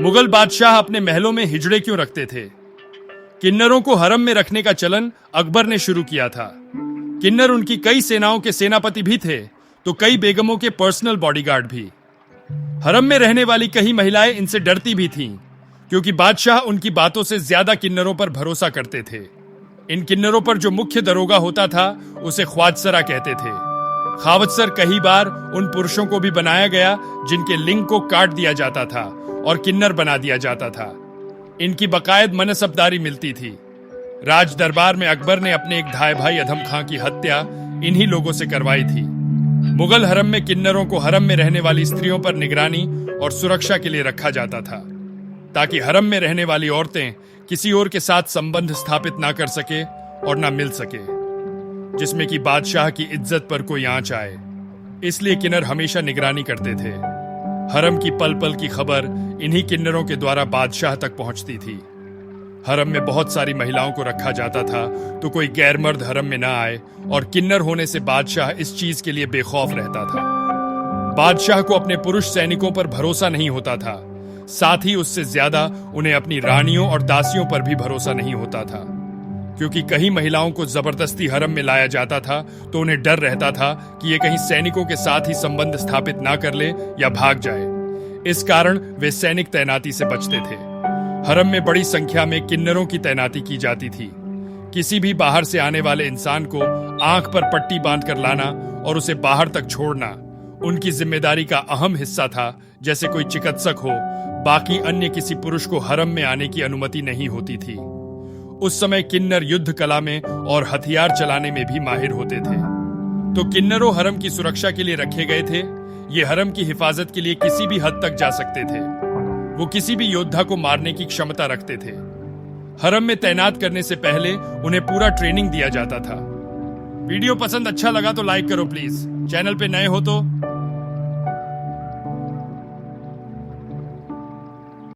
मुगल बादशाह अपने महलों में हिजड़े क्यों रखते थे? किन्नरों को हरम में रखने का चलन अकबर ने शुरू किया था। किन्नर उनकी कई सेनाओं के सेनापति भी थे, तो कई बेगमों के पर्सनल बॉडीगार्ड भी। हरम में रहने वाली कई महिलाएं इनसे डरती भी थीं, क्योंकि बादशाह उनकी बातों से ज्यादा किन्नरों पर भरोसा करते थे। इन किन्नरों पर जो मुख्य दरोगा होता था, उसे ख्वाजसरा कहते थे। खावतसर कई बार उन पुरुषों को भी बनाया गया जिनके लिंग को काट दिया जाता था और किन्नर बना दिया जाता था। इनकी बाकायद मनसबदारी मिलती थी। राज दरबार में अकबर ने अपने एक धाय भाई अधम खां की हत्या इन्हीं लोगों से करवाई थी। मुगल हरम में किन्नरों को हरम में रहने वाली स्त्रियों पर निगरानी और सुरक्षा के लिए रखा जाता था, ताकि हरम में रहने वाली औरतें किसी और के साथ संबंध स्थापित ना कर सके और ना मिल सके, जिसमें कि बादशाह की इज्जत पर कोई आंच आए। इसलिए किन्नर हमेशा निगरानी करते थे। हरम की पल पल की खबर इन्हीं किन्नरों के द्वारा बादशाह तक पहुंचती थी। हरम में बहुत सारी महिलाओं को रखा जाता था, तो कोई गैर मर्द हरम में ना आए, और किन्नर होने से बादशाह इस चीज के लिए बेखौफ रहता था। बादशाह को अपने पुरुष सैनिकों पर भरोसा नहीं होता था, साथ ही उससे ज्यादा उन्हें अपनी रानियों और दासियों पर भी भरोसा नहीं होता था, क्योंकि कई महिलाओं को जबरदस्ती हरम में लाया जाता था, तो उन्हें डर रहता था कि ये कहीं सैनिकों के साथ ही संबंध स्थापित ना कर ले या भाग जाए। इस कारण वे सैनिक तैनाती से बचते थे। हरम में बड़ी संख्या में किन्नरों की तैनाती की जाती थी। किसी भी बाहर से आने वाले इंसान को आंख पर पट्टी बांधकर लाना और उसे बाहर तक छोड़ना उनकी जिम्मेदारी का अहम हिस्सा था। जैसे कोई चिकित्सक हो, बाकी अन्य किसी पुरुष को हरम में आने की अनुमति नहीं होती थी। उस समय किन्नर युद्ध कला में और हथियार चलाने में भी माहिर होते थे। तो किन्नरों हरम की सुरक्षा के लिए रखे गए थे। ये हरम की हिफाजत के लिए किसी भी हद तक जा सकते थे। वो किसी भी योद्धा को मारने की क्षमता रखते थे। हरम में तैनात करने से पहले उन्हें पूरा ट्रेनिंग दिया जाता था। वीडियो पसंद अच्छा लगा तो लाइक करो प्लीज। चैनल पे नए हो तो